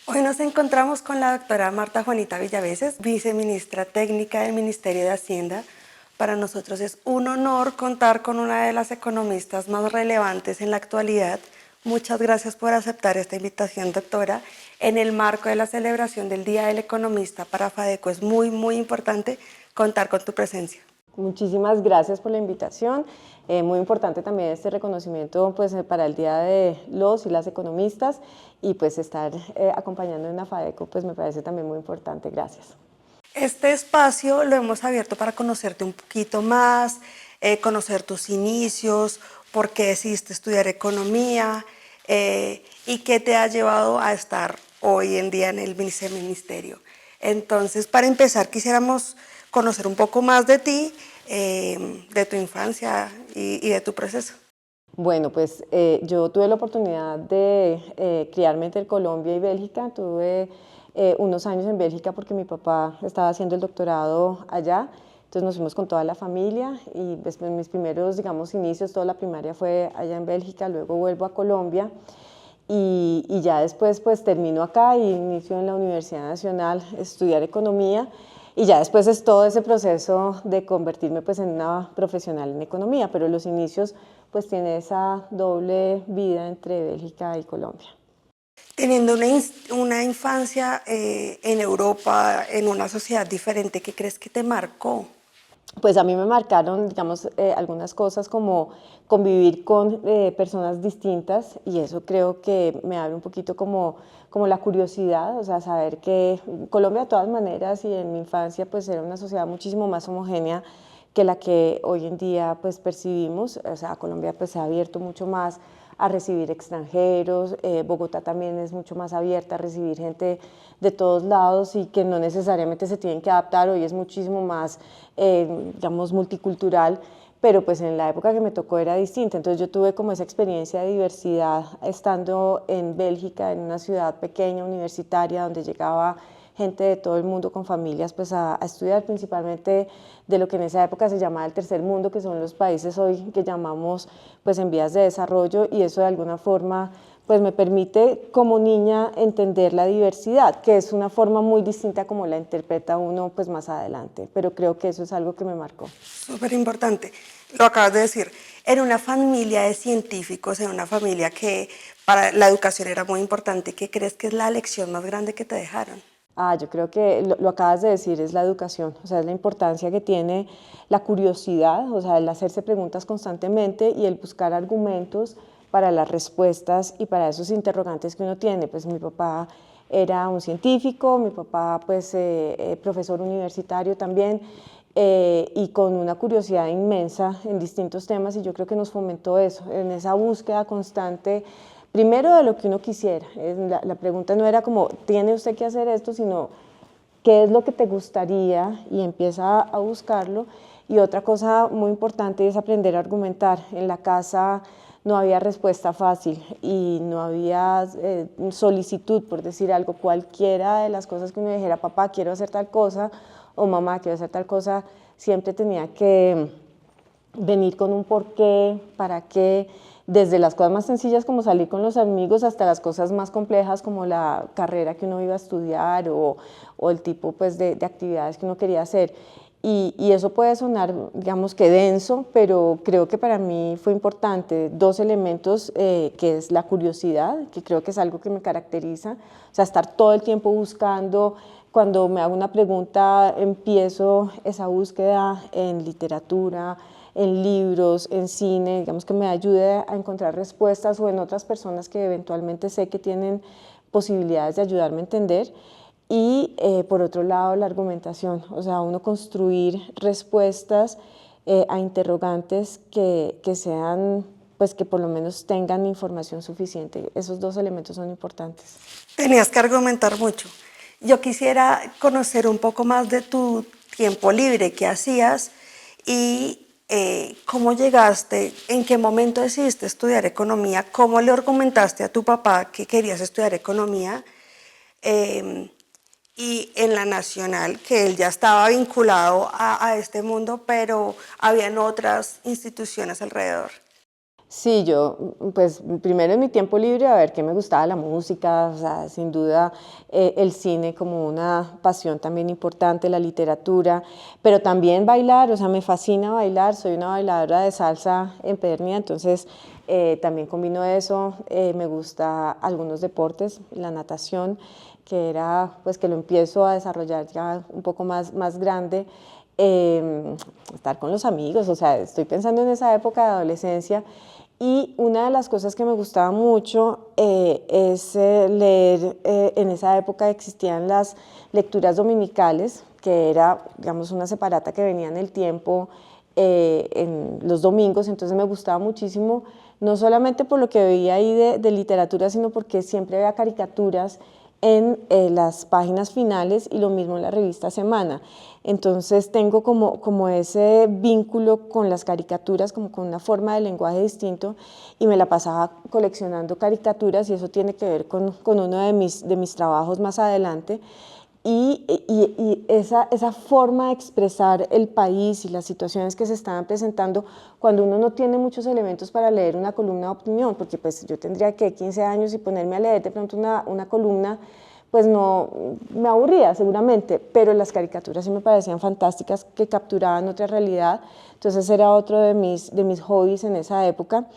Hoy nos encontramos con la doctora Marta Juanita Villaveses, viceministra técnica del Ministerio de Hacienda. Para nosotros es un honor contar con una de las economistas más relevantes en la actualidad. Muchas gracias por aceptar esta invitación, doctora. En el marco de la celebración del Día del Economista para FADECO es muy importante contar con tu presencia. Muchísimas gracias por la invitación. Muy importante también este reconocimiento pues, para el Día de los y las economistas y pues estar acompañando en la FADECO pues me parece también muy importante. Gracias. Este espacio lo hemos abierto para conocerte un poquito más, conocer tus inicios, por qué decidiste estudiar economía y qué te ha llevado a estar hoy en día en el viceministerio. Entonces, para empezar, quisiéramos conocer un poco más de ti, de tu infancia y de tu proceso. Bueno, pues yo tuve la oportunidad de criarme entre Colombia y Bélgica. Tuve unos años en Bélgica porque mi papá estaba haciendo el doctorado allá. Entonces nos fuimos con toda la familia y pues, mis primeros, digamos, inicios, toda la primaria fue allá en Bélgica, luego vuelvo a Colombia y ya después pues termino acá y inicio en la Universidad Nacional a estudiar economía y ya después es todo ese proceso de convertirme pues en una profesional en economía, pero los inicios pues tiene esa doble vida entre Bélgica y Colombia. Teniendo una infancia en Europa, en una sociedad diferente, ¿qué crees que te marcó? Pues a mí me marcaron, digamos, algunas cosas como convivir con personas distintas y eso creo que me abre un poquito como la curiosidad, o sea, saber que Colombia de todas maneras y en mi infancia pues era una sociedad muchísimo más homogénea que la que hoy en día pues percibimos, o sea, Colombia pues se ha abierto mucho más a recibir extranjeros, Bogotá también es mucho más abierta a recibir gente de todos lados y que no necesariamente se tienen que adaptar, hoy es muchísimo más, digamos, multicultural, pero pues en la época que me tocó era distinta, entonces yo tuve como esa experiencia de diversidad estando en Bélgica, en una ciudad pequeña, universitaria, donde llegaba gente de todo el mundo con familias pues a estudiar principalmente de lo que en esa época se llamaba el tercer mundo, que son los países hoy que llamamos pues en vías de desarrollo y eso de alguna forma pues me permite como niña entender la diversidad, que es una forma muy distinta como la interpreta uno pues más adelante, pero creo que eso es algo que me marcó. Súper importante, lo acabas de decir, en una familia de científicos, en una familia que para la educación era muy importante, ¿qué crees que es la lección más grande que te dejaron? Yo creo que lo acabas de decir, es la educación, o sea, es la importancia que tiene la curiosidad, o sea, el hacerse preguntas constantemente y el buscar argumentos para las respuestas y para esos interrogantes que uno tiene. Pues mi papá era un científico, mi papá pues profesor universitario también, y con una curiosidad inmensa en distintos temas y yo creo que nos fomentó eso, en esa búsqueda constante primero de lo que uno quisiera. La pregunta no era como, ¿tiene usted que hacer esto? Sino, ¿qué es lo que te gustaría? Y empieza a buscarlo. Y otra cosa muy importante es aprender a argumentar. En la casa no había respuesta fácil y no había solicitud, por decir algo. Cualquiera de las cosas que uno dijera, papá, quiero hacer tal cosa, o mamá, quiero hacer tal cosa, siempre tenía que venir con un porqué, para qué, desde las cosas más sencillas como salir con los amigos hasta las cosas más complejas como la carrera que uno iba a estudiar o el tipo pues, de actividades que uno quería hacer. Y eso puede sonar, digamos que denso, pero creo que para mí fue importante dos elementos, que es la curiosidad, que creo que es algo que me caracteriza, o sea, estar todo el tiempo buscando, cuando me hago una pregunta empiezo esa búsqueda en literatura, en libros, en cine, digamos que me ayude a encontrar respuestas o en otras personas que eventualmente sé que tienen posibilidades de ayudarme a entender. Y por otro lado la argumentación, o sea, uno construir respuestas a interrogantes que sean, pues que por lo menos tengan información suficiente. Esos dos elementos son importantes. Tenías que argumentar mucho. Yo quisiera conocer un poco más de tu tiempo libre, qué hacías y cómo llegaste, en qué momento decidiste estudiar economía, cómo le argumentaste a tu papá que querías estudiar economía y en la nacional, que él ya estaba vinculado a este mundo, pero habían otras instituciones alrededor. Sí, yo, pues primero en mi tiempo libre a ver qué me gustaba la música, o sea, sin duda el cine como una pasión también importante, la literatura, pero también bailar, o sea, me fascina bailar, soy una bailadora de salsa empedernida, entonces también combino eso, me gusta algunos deportes, la natación, que era, pues que lo empiezo a desarrollar ya un poco más grande, estar con los amigos, o sea, estoy pensando en esa época de adolescencia. Y una de las cosas que me gustaba mucho es leer, en esa época existían las lecturas dominicales, que era, digamos, una separata que venía en el tiempo en los domingos, entonces me gustaba muchísimo, no solamente por lo que veía ahí de literatura, sino porque siempre había caricaturas en las páginas finales y lo mismo en la revista Semana. Entonces tengo como ese vínculo con las caricaturas, como con una forma de lenguaje distinto y me la pasaba coleccionando caricaturas y eso tiene que ver con uno de mis trabajos más adelante. Y esa forma de expresar el país y las situaciones que se estaban presentando cuando uno no tiene muchos elementos para leer una columna de opinión, porque pues yo tendría que 15 años y ponerme a leer de pronto una columna, pues no, me aburría seguramente, pero las caricaturas sí me parecían fantásticas, que capturaban otra realidad, entonces era otro de mis hobbies en esa época.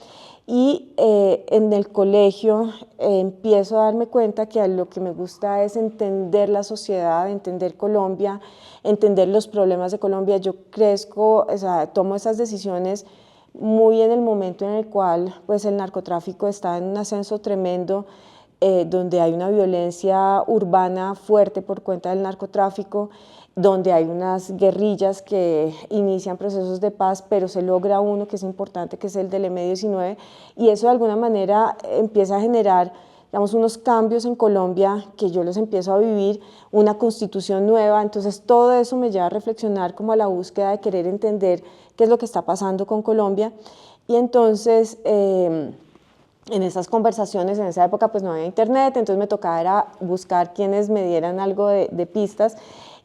Y en el colegio empiezo a darme cuenta que lo que me gusta es entender la sociedad, entender Colombia, entender los problemas de Colombia. Yo crezco, o sea, tomo esas decisiones muy en el momento en el cual pues, el narcotráfico está en un ascenso tremendo, donde hay una violencia urbana fuerte por cuenta del narcotráfico, donde hay unas guerrillas que inician procesos de paz, pero se logra uno que es importante, que es el del M-19, y eso de alguna manera empieza a generar, digamos, unos cambios en Colombia que yo los empiezo a vivir, una constitución nueva, entonces todo eso me lleva a reflexionar como a la búsqueda de querer entender qué es lo que está pasando con Colombia, y entonces en esas conversaciones, en esa época pues no había internet, entonces me tocaba era buscar quienes me dieran algo de pistas,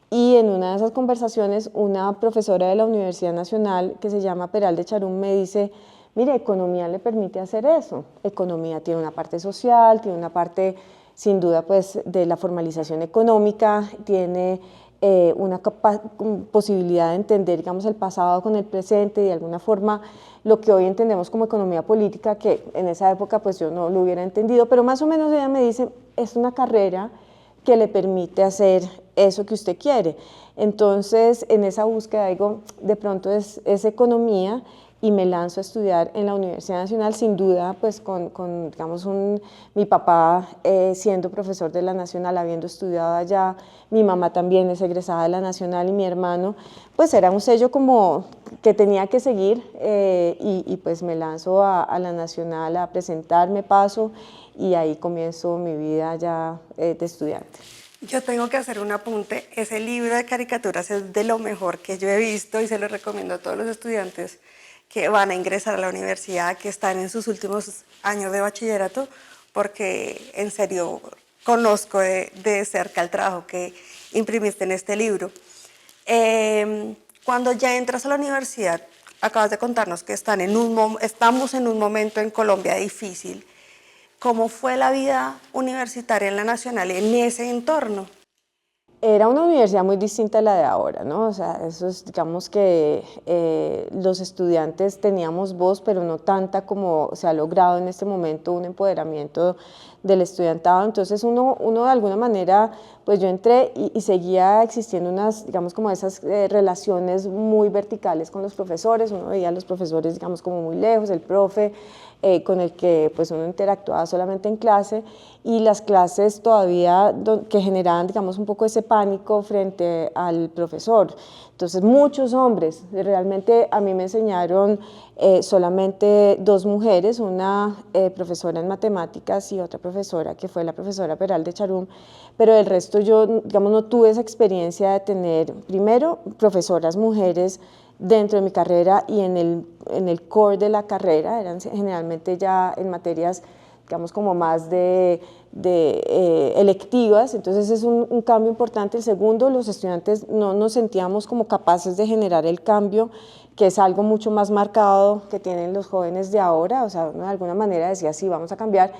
y en una de esas conversaciones una profesora de la Universidad Nacional que se llama Peral de Charum me dice, mire, economía le permite hacer eso, economía tiene una parte social, tiene una parte sin duda pues de la formalización económica, tiene una posibilidad de entender, digamos, el pasado con el presente y de alguna forma lo que hoy entendemos como economía política, que en esa época pues yo no lo hubiera entendido, pero más o menos ella me dice, es una carrera que le permite hacer eso que usted quiere. Entonces, en esa búsqueda digo, de pronto es economía y me lanzo a estudiar en la Universidad Nacional, sin duda, pues con digamos, mi papá siendo profesor de la Nacional, habiendo estudiado allá, mi mamá también es egresada de la Nacional y mi hermano, pues era un sello como que tenía que seguir y pues me lanzo a la Nacional a presentarme, paso y ahí comienzo mi vida ya de estudiante. Yo tengo que hacer un apunte. Ese libro de caricaturas es de lo mejor que yo he visto y se lo recomiendo a todos los estudiantes que van a ingresar a la universidad, que están en sus últimos años de bachillerato, porque en serio conozco de cerca el trabajo que imprimiste en este libro. Cuando ya entras a la universidad, acabas de contarnos que estamos en un momento en Colombia difícil. ¿Cómo fue la vida universitaria en la Nacional en ese entorno? Era una universidad muy distinta a la de ahora, ¿no? O sea, eso es, digamos que los estudiantes teníamos voz, pero no tanta como se ha logrado en este momento un empoderamiento del estudiantado. Entonces uno de alguna manera, pues yo entré y seguía existiendo unas, digamos, como esas relaciones muy verticales con los profesores. Uno veía a los profesores, digamos, como muy lejos, el profe con el que pues uno interactuaba solamente en clase, y las clases todavía que generaban, digamos, un poco ese pánico frente al profesor. Entonces muchos hombres, realmente a mí me enseñaron solamente dos mujeres, una profesora en matemáticas y otra profesora que fue la profesora Peral de Charum, pero el resto yo, digamos, no tuve esa experiencia de tener, primero, profesoras mujeres dentro de mi carrera y en el core de la carrera, eran generalmente ya en materias digamos como más de electivas, entonces es un cambio importante. El segundo, los estudiantes no nos sentíamos como capaces de generar el cambio, que es algo mucho más marcado que tienen los jóvenes de ahora, o sea, uno de alguna manera decía, sí, vamos a cambiar,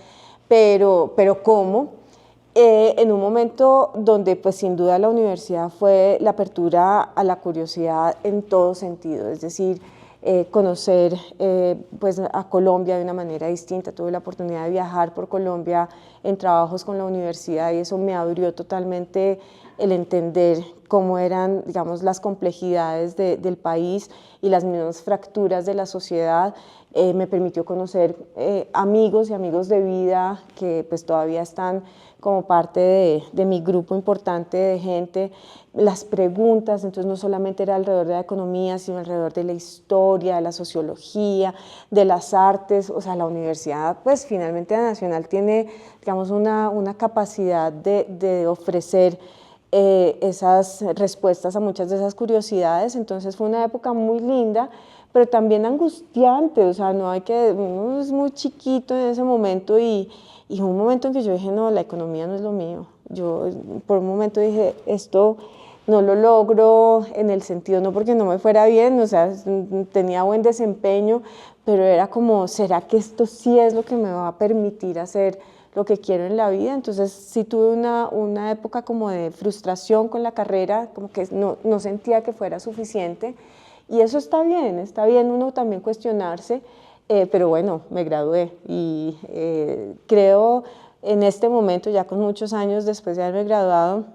pero ¿cómo? En un momento donde pues sin duda la universidad fue la apertura a la curiosidad en todo sentido, es decir, conocer pues a Colombia de una manera distinta. Tuve la oportunidad de viajar por Colombia en trabajos con la universidad y eso me abrió totalmente el entender cómo eran, digamos, las complejidades del país y las mismas fracturas de la sociedad. Me permitió conocer amigos y amigos de vida que pues todavía están como parte de mi grupo importante de gente. Las preguntas, entonces no solamente era alrededor de la economía, sino alrededor de la historia, de la sociología, de las artes. O sea, la universidad, pues finalmente la Nacional tiene, digamos, una capacidad de ofrecer esas respuestas a muchas de esas curiosidades. Entonces fue una época muy linda, pero también angustiante. O sea, no hay que, uno es muy chiquito en ese momento y hubo un momento en que yo dije, no, la economía no es lo mío. Yo por un momento dije, esto no lo logro en el sentido, no porque no me fuera bien, o sea, tenía buen desempeño, pero era como, ¿será que esto sí es lo que me va a permitir hacer lo que quiero en la vida? Entonces sí tuve una época como de frustración con la carrera, como que no sentía que fuera suficiente, y eso está bien uno también cuestionarse, pero bueno, me gradué y creo en este momento, ya con muchos años después de haberme graduado,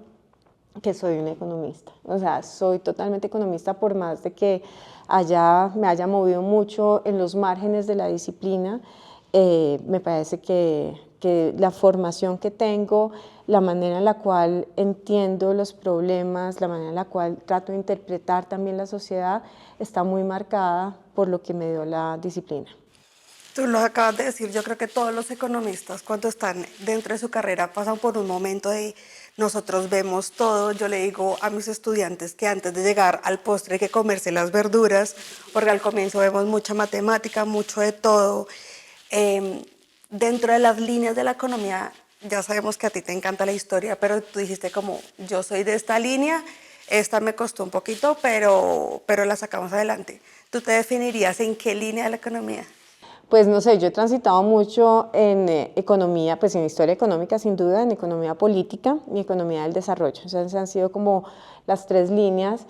que soy una economista. O sea, soy totalmente economista por más de que me haya movido mucho en los márgenes de la disciplina. Me parece que la formación que tengo, la manera en la cual entiendo los problemas, la manera en la cual trato de interpretar también la sociedad, está muy marcada por lo que me dio la disciplina. Tú lo acabas de decir, yo creo que todos los economistas cuando están dentro de su carrera pasan por un momento de nosotros vemos todo. Yo le digo a mis estudiantes que antes de llegar al postre hay que comerse las verduras, porque al comienzo vemos mucha matemática, mucho de todo. Eh, Dentro de las líneas de la economía, ya sabemos que a ti te encanta la historia, pero tú dijiste como yo soy de esta línea, esta me costó un poquito, pero la sacamos adelante. ¿Tú te definirías en qué línea de la economía? Pues no sé, yo he transitado mucho en economía, pues en historia económica sin duda, en economía política y economía del desarrollo. Esas han sido como las tres líneas.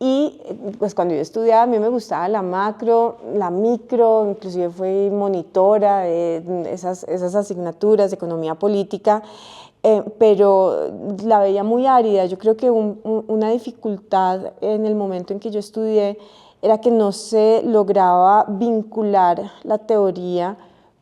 Y pues cuando yo estudiaba a mí me gustaba la macro, la micro, inclusive fui monitora de esas asignaturas de economía política, pero la veía muy árida. Yo creo que una dificultad en el momento en que yo estudié era que no se lograba vincular la teoría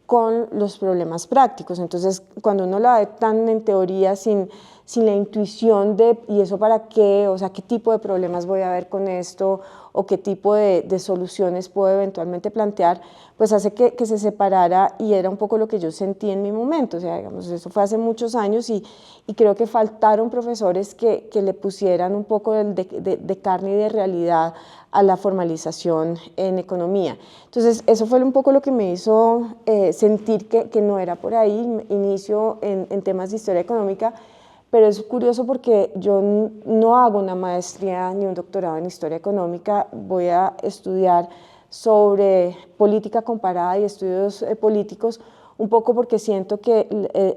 con los problemas prácticos. Entonces, cuando uno la ve tan en teoría sin la intuición de, ¿y eso para qué? O sea, ¿qué tipo de problemas voy a ver con esto? ¿O qué tipo de soluciones puedo eventualmente plantear? Pues hace que se separara y era un poco lo que yo sentí en mi momento. O sea, digamos, eso fue hace muchos años y creo que faltaron profesores que le pusieran un poco de carne y de realidad a la formalización en economía. Entonces, eso fue un poco lo que me hizo sentir que no era por ahí. Inicio en temas de historia económica, pero es curioso porque yo no hago una maestría ni un doctorado en historia económica, voy a estudiar sobre política comparada y estudios políticos, un poco porque siento que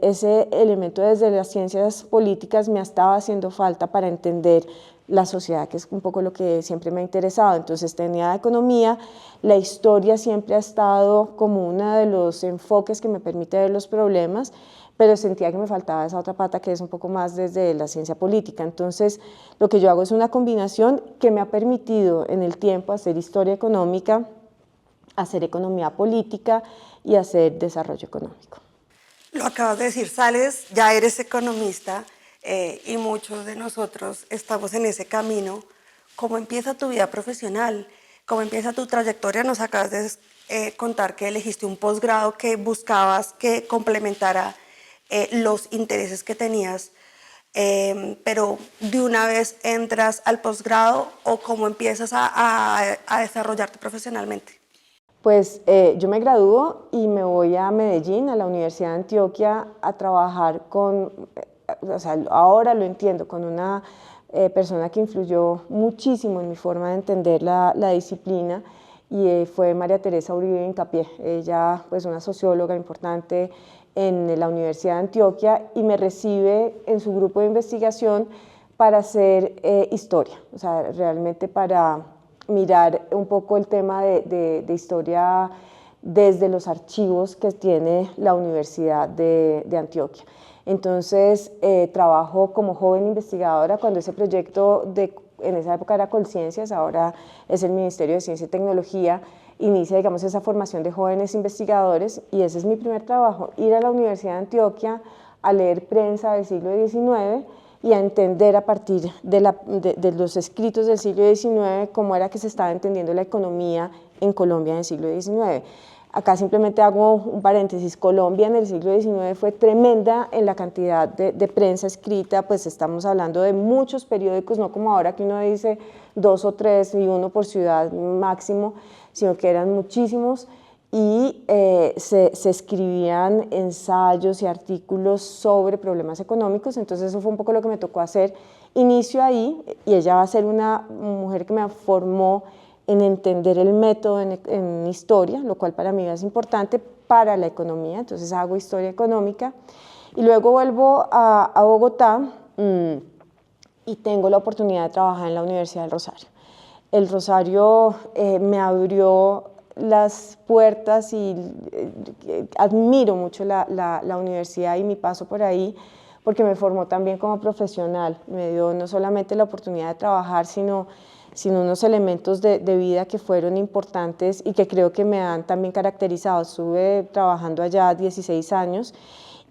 ese elemento desde las ciencias políticas me estaba haciendo falta para entender la sociedad, que es un poco lo que siempre me ha interesado. Entonces tenía economía, la historia siempre ha estado como uno de los enfoques que me permite ver los problemas, pero sentía que me faltaba esa otra pata que es un poco más desde la ciencia política. Entonces, lo que yo hago es una combinación que me ha permitido en el tiempo hacer historia económica, hacer economía política y hacer desarrollo económico. Lo acabas de decir, sales, ya eres economista y muchos de nosotros estamos en ese camino. ¿Cómo empieza tu vida profesional? ¿Cómo empieza tu trayectoria? Nos acabas de contar que elegiste un posgrado que buscabas que complementara los intereses que tenías, pero de una vez entras al posgrado o cómo empiezas a desarrollarte profesionalmente. Pues yo me gradúo y me voy a Medellín, a la Universidad de Antioquia, a trabajar con, o sea, ahora lo entiendo, con una persona que influyó muchísimo en mi forma de entender la disciplina, y fue María Teresa Uribe Hincapié. Ella, pues, una socióloga importante en la Universidad de Antioquia, y me recibe en su grupo de investigación para hacer historia, o sea, realmente para mirar un poco el tema de historia desde los archivos que tiene la Universidad de Antioquia. Entonces, trabajo como joven investigadora cuando ese proyecto en esa época era Colciencias, ahora es el Ministerio de Ciencia y Tecnología, inicia, digamos, esa formación de jóvenes investigadores, y ese es mi primer trabajo, ir a la Universidad de Antioquia a leer prensa del siglo XIX y a entender a partir de los escritos del siglo XIX cómo era que se estaba entendiendo la economía en Colombia en el siglo XIX. Acá simplemente hago un paréntesis: Colombia en el siglo XIX fue tremenda en la cantidad de prensa escrita, pues estamos hablando de muchos periódicos, no como ahora que uno dice 2 o 3 y uno por ciudad máximo, sino que eran muchísimos, y se escribían ensayos y artículos sobre problemas económicos. Entonces eso fue un poco lo que me tocó hacer. Inicio ahí, y ella va a ser una mujer que me formó en entender el método en historia, lo cual para mí es importante para la economía. Entonces hago historia económica, y luego vuelvo a Bogotá y tengo la oportunidad de trabajar en la Universidad del Rosario. El Rosario me abrió las puertas, y admiro mucho la universidad y mi paso por ahí, porque me formó también como profesional. Me dio no solamente la oportunidad de trabajar, sino unos elementos de vida que fueron importantes y que creo que me han también caracterizado. Estuve trabajando allá 16 años,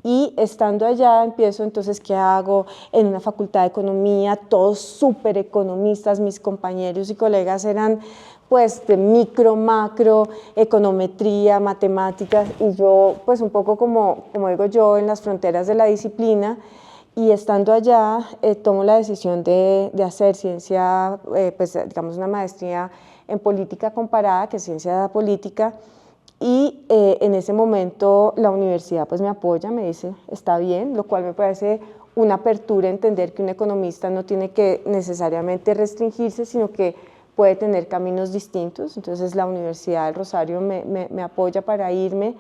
y estando allá empiezo entonces, ¿qué hago? En una facultad de economía, todos súper economistas, mis compañeros y colegas eran pues de micro, macro, econometría, matemáticas, y yo pues un poco como digo yo, en las fronteras de la disciplina. Y estando allá tomo la decisión de hacer ciencia, pues digamos una maestría en política comparada, que es ciencia política, y en ese momento la universidad pues me apoya, me dice está bien, lo cual me parece una apertura a entender que un economista no tiene que necesariamente restringirse, sino que puede tener caminos distintos. Entonces la Universidad del Rosario me apoya para irme,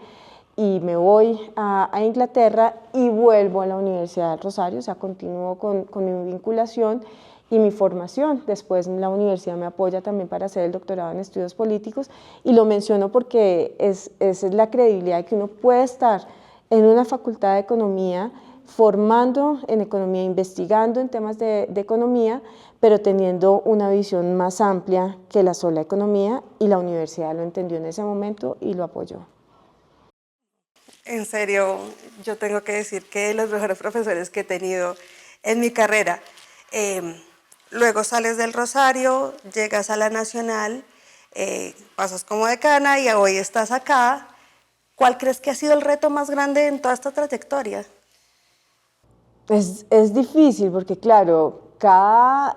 y me voy a Inglaterra y vuelvo a la Universidad del Rosario, o sea, continúo con mi vinculación y mi formación. Después la universidad me apoya también para hacer el doctorado en estudios políticos, y lo menciono porque esa es la credibilidad de que uno puede estar en una facultad de economía, formando en economía, investigando en temas de economía, pero teniendo una visión más amplia que la sola economía, y la universidad lo entendió en ese momento y lo apoyó. En serio, yo tengo que decir que los mejores profesores que he tenido en mi carrera. Luego sales del Rosario, llegas a la Nacional, pasas como decana y hoy estás acá. ¿Cuál crees que ha sido el reto más grande en toda esta trayectoria? Es difícil porque, claro, cada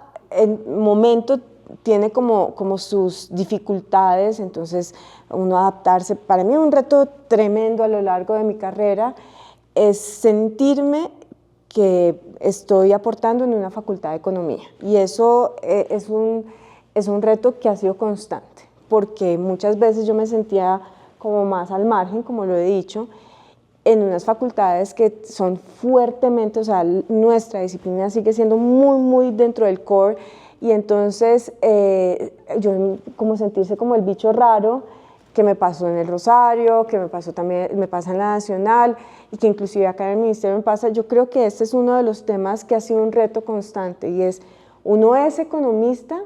momento tiene como sus dificultades, entonces uno adaptarse. Para mí un reto tremendo a lo largo de mi carrera es sentirme que estoy aportando en una facultad de economía, y eso es un reto que ha sido constante, porque muchas veces yo me sentía como más al margen, como lo he dicho, en unas facultades que son fuertemente, o sea, nuestra disciplina sigue siendo muy dentro del core, y entonces yo como sentirse como el bicho raro, que me pasó en el Rosario, que me pasó también, me pasa en la Nacional, y que inclusive acá en el Ministerio me pasa. Yo creo que este es uno de los temas que ha sido un reto constante, y es, uno es economista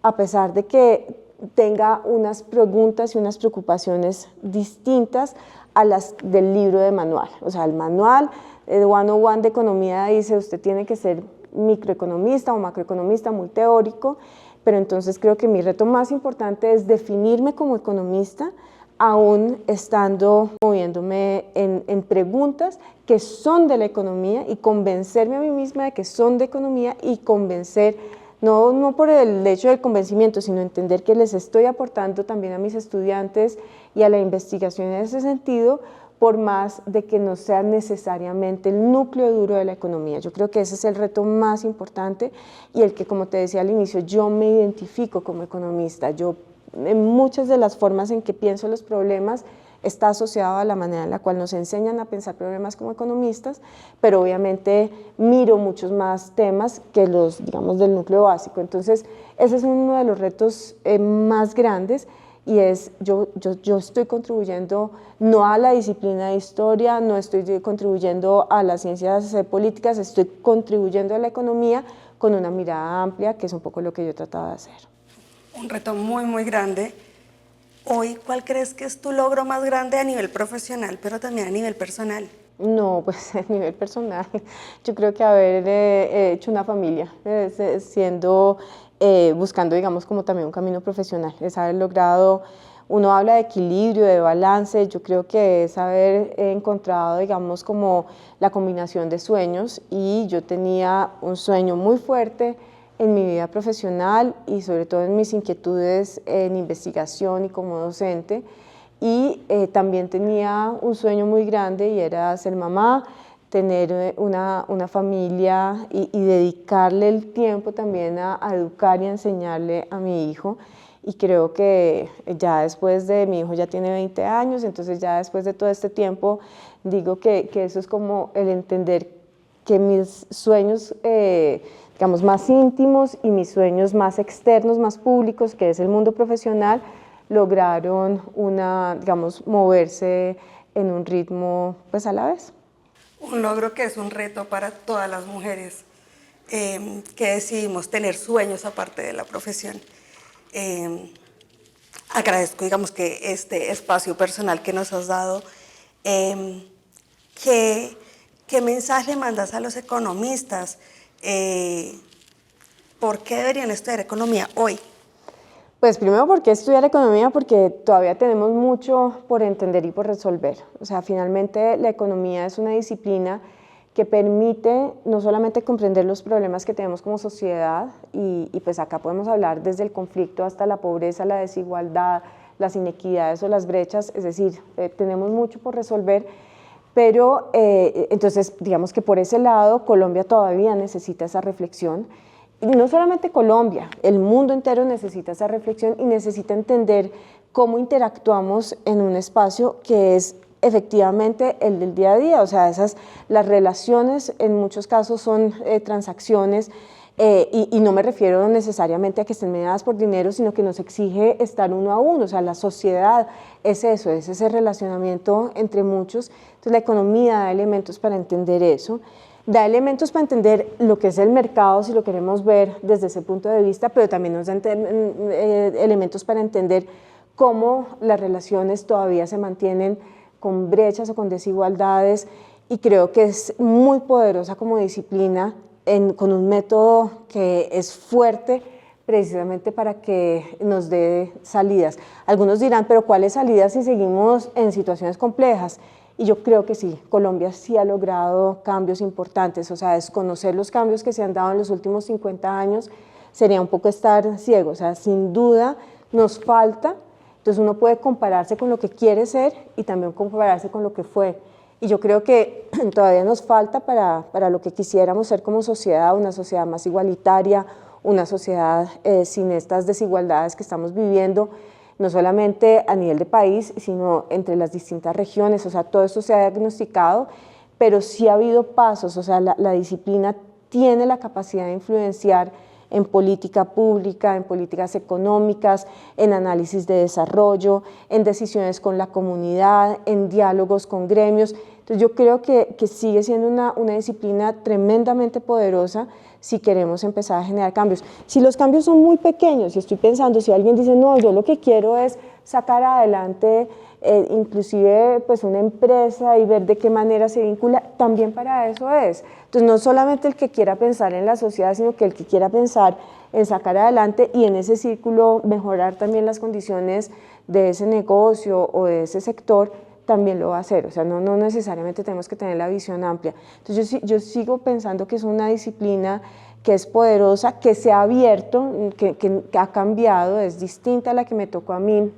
a pesar de que tenga unas preguntas y unas preocupaciones distintas a las del libro de manual. O sea, el manual 101 de economía dice usted tiene que ser microeconomista o macroeconomista, muy teórico, pero entonces creo que mi reto más importante es definirme como economista, aún estando moviéndome en preguntas que son de la economía, y convencerme a mí misma de que son de economía, y convencer no por el hecho del convencimiento, sino entender que les estoy aportando también a mis estudiantes y a la investigación en ese sentido, por más de que no sea necesariamente el núcleo duro de la economía. Yo creo que ese es el reto más importante y el que, como te decía al inicio, yo me identifico como economista. Yo, en muchas de las formas en que pienso los problemas, está asociado a la manera en la cual nos enseñan a pensar problemas como economistas, pero obviamente miro muchos más temas que los, digamos, del núcleo básico. Entonces, ese es uno de los retos más grandes, y es, yo estoy contribuyendo no a la disciplina de historia, no estoy contribuyendo a las ciencias políticas, estoy contribuyendo a la economía con una mirada amplia, que es un poco lo que yo trataba de hacer. Un reto muy, muy grande. Hoy, ¿cuál crees que es tu logro más grande a nivel profesional, pero también a nivel personal? No, pues a nivel personal, yo creo que haber hecho una familia, buscando, digamos, como también un camino profesional, es haber logrado, uno habla de equilibrio, de balance, yo creo que es haber encontrado, digamos, como la combinación de sueños, y yo tenía un sueño muy fuerte en mi vida profesional y sobre todo en mis inquietudes en investigación y como docente, y también tenía un sueño muy grande y era ser mamá, tener una familia y dedicarle el tiempo también a educar y a enseñarle a mi hijo. Y creo que ya después de, mi hijo ya tiene 20 años, entonces ya después de todo este tiempo digo que eso es como el entender que mis sueños digamos, más íntimos y mis sueños más externos, más públicos, que es el mundo profesional, lograron digamos, moverse en un ritmo pues a la vez. Un logro que es un reto para todas las mujeres que decidimos tener sueños aparte de la profesión. Agradezco, digamos, que este espacio personal que nos has dado. ¿Qué mensaje mandas a los economistas? ¿Por qué deberían estudiar economía hoy? Pues primero, ¿por qué estudiar economía? Porque todavía tenemos mucho por entender y por resolver. O sea, finalmente la economía es una disciplina que permite no solamente comprender los problemas que tenemos como sociedad, y pues acá podemos hablar desde el conflicto hasta la pobreza, la desigualdad, las inequidades o las brechas, es decir, tenemos mucho por resolver, pero entonces digamos que por ese lado Colombia todavía necesita esa reflexión. Y no solamente Colombia, el mundo entero necesita esa reflexión y necesita entender cómo interactuamos en un espacio que es efectivamente el del día a día. O sea, las relaciones en muchos casos son transacciones, y no me refiero necesariamente a que estén mediadas por dinero, sino que nos exige estar uno a uno. O sea, la sociedad es eso, es ese relacionamiento entre muchos. Entonces la economía da elementos para entender eso. Da elementos para entender lo que es el mercado, si lo queremos ver desde ese punto de vista, pero también nos da elementos para entender cómo las relaciones todavía se mantienen con brechas o con desigualdades, y creo que es muy poderosa como disciplina con un método que es fuerte precisamente para que nos dé salidas. Algunos dirán, pero ¿cuáles salidas si seguimos en situaciones complejas? Y yo creo que sí, Colombia sí ha logrado cambios importantes. O sea, desconocer los cambios que se han dado en los últimos 50 años sería un poco estar ciego. O sea, sin duda nos falta. Entonces uno puede compararse con lo que quiere ser y también compararse con lo que fue. Y yo creo que todavía nos falta para lo que quisiéramos ser como sociedad, una sociedad más igualitaria, una sociedad sin estas desigualdades que estamos viviendo, no solamente a nivel de país, sino entre las distintas regiones. O sea, todo esto se ha diagnosticado, pero sí ha habido pasos. O sea, la disciplina tiene la capacidad de influenciar en política pública, en políticas económicas, en análisis de desarrollo, en decisiones con la comunidad, en diálogos con gremios. Entonces yo creo que sigue siendo una disciplina tremendamente poderosa si queremos empezar a generar cambios. Si los cambios son muy pequeños, y estoy pensando, si alguien dice, no, yo lo que quiero es sacar adelante inclusive pues una empresa y ver de qué manera se vincula, también para eso es. Entonces no solamente el que quiera pensar en la sociedad, sino que el que quiera pensar en sacar adelante y en ese círculo mejorar también las condiciones de ese negocio o de ese sector, también lo va a hacer. O sea, no necesariamente tenemos que tener la visión amplia. Entonces yo sigo pensando que es una disciplina que es poderosa, que se ha abierto, que ha cambiado, es distinta a la que me tocó a mí,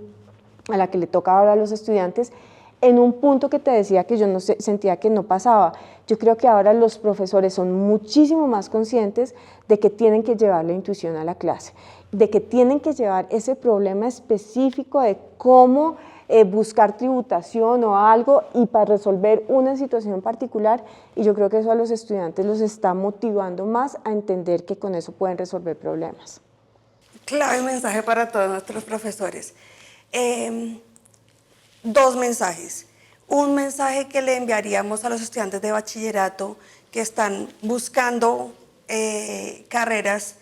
a la que le toca ahora a los estudiantes, en un punto que te decía que yo no sentía que no pasaba. Yo creo que ahora los profesores son muchísimo más conscientes de que tienen que llevar la intuición a la clase, de que tienen que llevar ese problema específico de cómo buscar tributación o algo y para resolver una situación particular, y yo creo que eso a los estudiantes los está motivando más a entender que con eso pueden resolver problemas. Clave mensaje para todos nuestros profesores. Dos mensajes. Un mensaje que le enviaríamos a los estudiantes de bachillerato que están buscando carreras.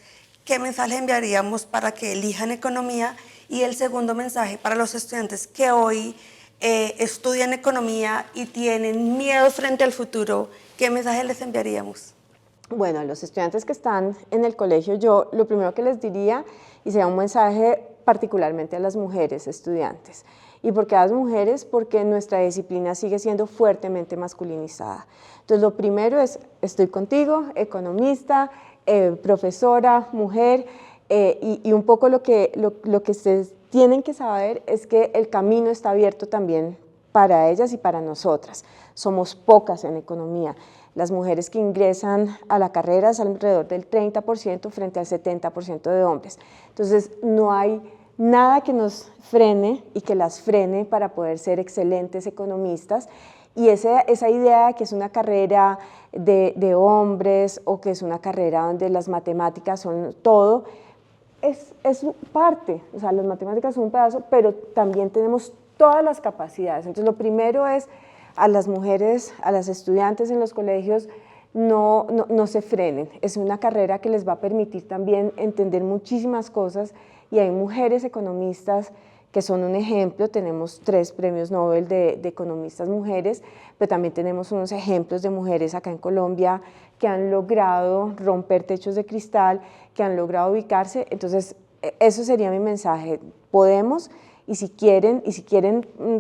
¿Qué mensaje enviaríamos para que elijan economía? Y el segundo mensaje para los estudiantes que hoy estudian economía y tienen miedo frente al futuro, ¿qué mensaje les enviaríamos? Bueno, a los estudiantes que están en el colegio, yo lo primero que les diría, y sería un mensaje particularmente a las mujeres estudiantes. ¿Y por qué a las mujeres? Porque nuestra disciplina sigue siendo fuertemente masculinizada. Entonces, lo primero es, estoy contigo, economista, profesora, mujer, y un poco lo que ustedes tienen que saber es que el camino está abierto también para ellas y para nosotras. Somos pocas en economía. Las mujeres que ingresan a la carrera es alrededor del 30% frente al 70% de hombres. Entonces, no hay nada que nos frene y que las frene para poder ser excelentes economistas. Y esa idea de que es una carrera de hombres o que es una carrera donde las matemáticas son todo, es parte, o sea, las matemáticas son un pedazo, pero también tenemos todas las capacidades. Entonces, lo primero es a las mujeres, a las estudiantes en los colegios, no se frenen. Es una carrera que les va a permitir también entender muchísimas cosas y hay mujeres economistas que son un ejemplo. Tenemos 3 premios Nobel de economistas mujeres, pero también tenemos unos ejemplos de mujeres acá en Colombia que han logrado romper techos de cristal, que han logrado ubicarse. Entonces, eso sería mi mensaje. Podemos, y si quieren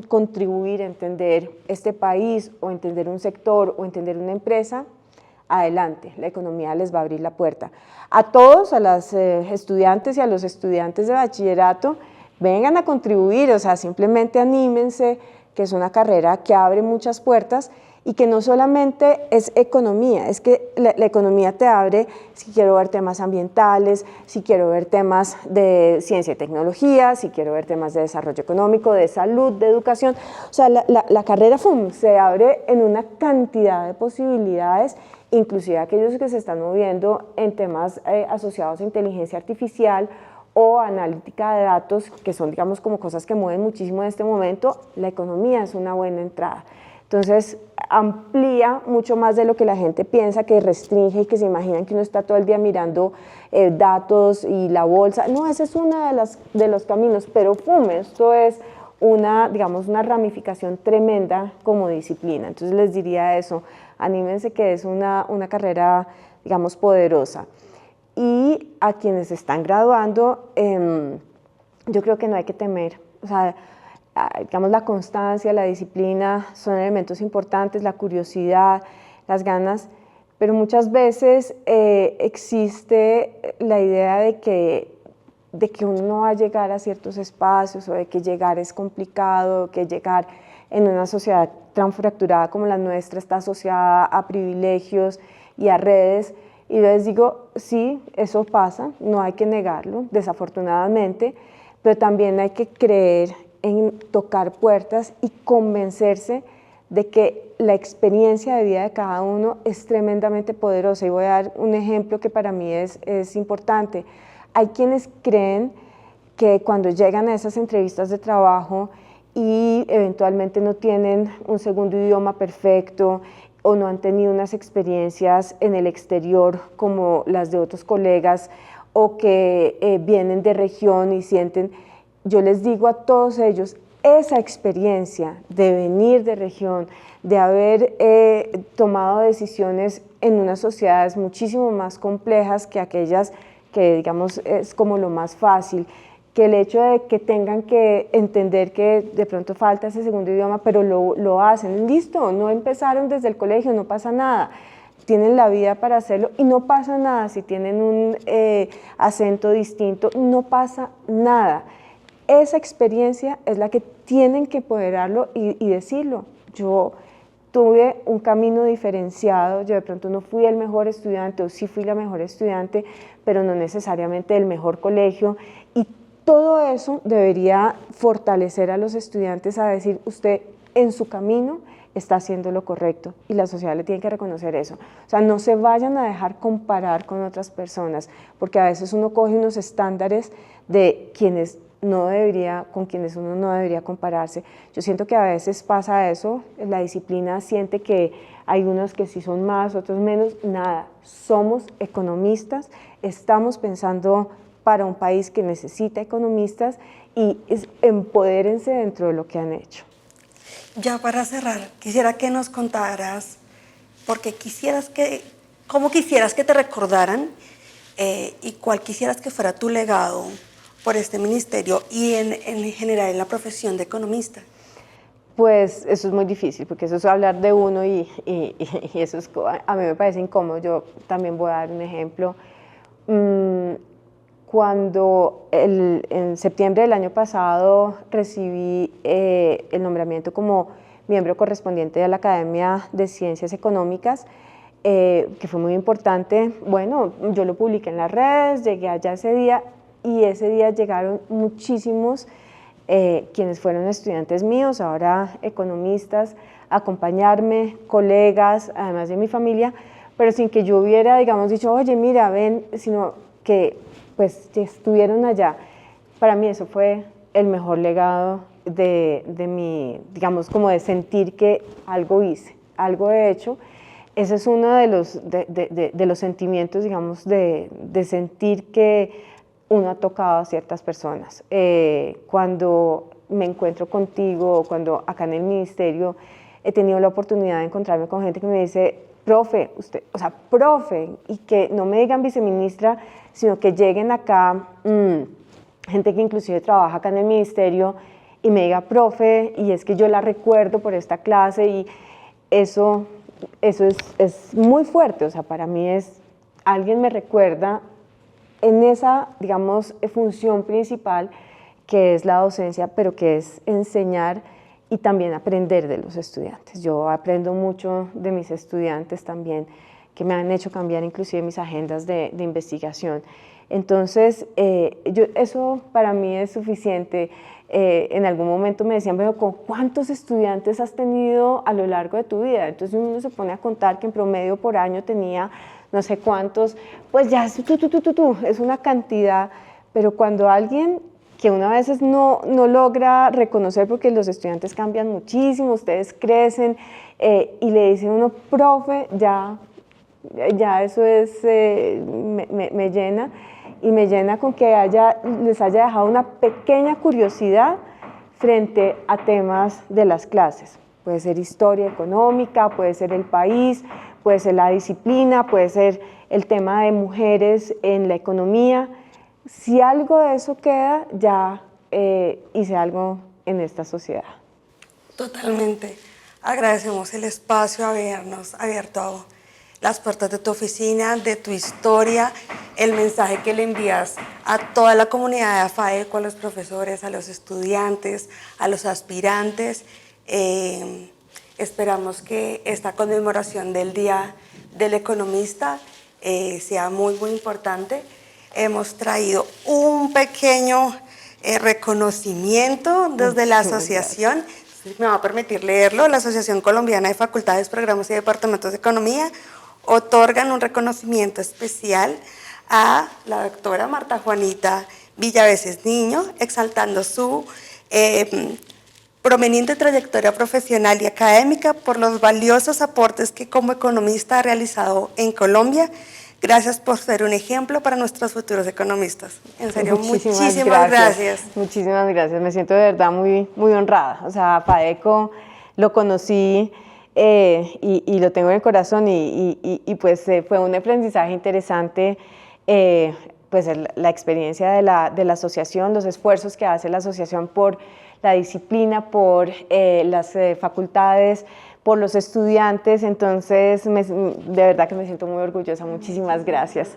contribuir a entender este país o entender un sector o entender una empresa, adelante, la economía les va a abrir la puerta. A todos, a las estudiantes y a los estudiantes de bachillerato, vengan a contribuir, o sea, simplemente anímense, que es una carrera que abre muchas puertas y que no solamente es economía, es que la economía te abre si quiero ver temas ambientales, si quiero ver temas de ciencia y tecnología, si quiero ver temas de desarrollo económico, de salud, de educación. O sea, la carrera se abre en una cantidad de posibilidades, inclusive aquellos que se están moviendo en temas asociados a inteligencia artificial o analítica de datos, que son, digamos, como cosas que mueven muchísimo en este momento. La economía es una buena entrada. Entonces, amplía mucho más de lo que la gente piensa, que restringe y que se imaginan que uno está todo el día mirando datos y la bolsa. No, ese es uno de los caminos, pero esto es una ramificación tremenda como disciplina. Entonces, les diría eso, anímense, que es una carrera, digamos, poderosa. Y a quienes están graduando, yo creo que no hay que temer. O sea, digamos, la constancia, la disciplina son elementos importantes, la curiosidad, las ganas, pero muchas veces existe la idea de que uno no va a llegar a ciertos espacios, o de que llegar es complicado, que llegar en una sociedad tan fracturada como la nuestra está asociada a privilegios y a redes. Y yo les digo, sí, eso pasa, no hay que negarlo, desafortunadamente, pero también hay que creer en tocar puertas y convencerse de que la experiencia de vida de cada uno es tremendamente poderosa. Y voy a dar un ejemplo que para mí es importante. Hay quienes creen que cuando llegan a esas entrevistas de trabajo y eventualmente no tienen un segundo idioma perfecto o no han tenido unas experiencias en el exterior como las de otros colegas, o que vienen de región y sienten, yo les digo a todos ellos, esa experiencia de venir de región, de haber tomado decisiones en unas sociedades muchísimo más complejas que aquellas que, digamos, es como lo más fácil, que el hecho de que tengan que entender que de pronto falta ese segundo idioma, pero lo hacen, listo, no empezaron desde el colegio, no pasa nada, tienen la vida para hacerlo y no pasa nada si tienen un acento distinto, no pasa nada. Esa experiencia es la que tienen que empoderarlo y decirlo. Yo tuve un camino diferenciado, yo de pronto no fui el mejor estudiante o sí fui la mejor estudiante, pero no necesariamente el mejor colegio, y todo eso debería fortalecer a los estudiantes a decir, usted en su camino está haciendo lo correcto y la sociedad le tiene que reconocer eso. O sea, no se vayan a dejar comparar con otras personas, porque a veces uno coge unos estándares de quienes con quienes uno no debería compararse. Yo siento que a veces pasa eso, la disciplina siente que hay unos que sí son más, otros menos, nada, somos economistas, estamos pensando para un país que necesita economistas y empodérense dentro de lo que han hecho. Ya para cerrar, quisiera que nos contaras, cómo quisieras que te recordaran y cuál quisieras que fuera tu legado por este ministerio y en general en la profesión de economista. Pues eso es muy difícil, porque eso es hablar de uno y eso a mí me parece incómodo. Yo también voy a dar un ejemplo. Cuando en septiembre del año pasado recibí el nombramiento como miembro correspondiente de la Academia de Ciencias Económicas, que fue muy importante, bueno, yo lo publiqué en las redes, llegué allá ese día y ese día llegaron muchísimos quienes fueron estudiantes míos, ahora economistas, a acompañarme, colegas, además de mi familia, pero sin que yo hubiera, digamos, dicho, oye, mira, ven, sino que pues estuvieron allá. Para mí eso fue el mejor legado de mi, digamos, como de sentir que algo hice, algo he hecho. Ese es uno de los sentimientos, digamos, de sentir que uno ha tocado a ciertas personas. Cuando me encuentro contigo, cuando acá en el ministerio he tenido la oportunidad de encontrarme con gente que me dice, profe, usted, o sea, profe, y que no me digan viceministra, sino que lleguen acá, gente que inclusive trabaja acá en el ministerio, y me diga, profe, y es que yo la recuerdo por esta clase, y eso es muy fuerte, o sea, para mí alguien me recuerda en esa, digamos, función principal que es la docencia, pero que es enseñar y también aprender de los estudiantes. Yo aprendo mucho de mis estudiantes también, que me han hecho cambiar inclusive mis agendas de investigación. Entonces, eso para mí es suficiente. En algún momento me decían, pero ¿con cuántos estudiantes has tenido a lo largo de tu vida? Entonces uno se pone a contar que en promedio por año tenía no sé cuántos, pues ya es una cantidad, pero cuando alguien que uno a veces no logra reconocer, porque los estudiantes cambian muchísimo, ustedes crecen, y le dicen uno, profe, ya eso me llena, y me llena con que les haya dejado una pequeña curiosidad frente a temas de las clases. Puede ser historia económica, puede ser el país, puede ser la disciplina, puede ser el tema de mujeres en la economía. Si algo de eso queda, ya hice algo en esta sociedad. Totalmente. Agradecemos el espacio, habernos abierto las puertas de tu oficina, de tu historia, el mensaje que le envías a toda la comunidad de AFAECO, a los profesores, a los estudiantes, a los aspirantes. Esperamos que esta conmemoración del Día del Economista sea muy, muy importante. Hemos traído un pequeño reconocimiento desde la asociación. Me va a permitir leerlo. La Asociación Colombiana de Facultades, Programas y Departamentos de Economía otorgan un reconocimiento especial a la doctora Marta Juanita Villaveses Niño, exaltando su prominente trayectoria profesional y académica por los valiosos aportes que como economista ha realizado en Colombia. Gracias por ser un ejemplo para nuestros futuros economistas. En serio, muchísimas gracias. Muchísimas gracias. Me siento de verdad muy, muy honrada. O sea, FAECO lo conocí y lo tengo en el corazón y pues fue un aprendizaje interesante. Pues la experiencia de la asociación, los esfuerzos que hace la asociación por la disciplina, por las facultades, por los estudiantes, entonces de verdad que me siento muy orgullosa. Muchísimas gracias.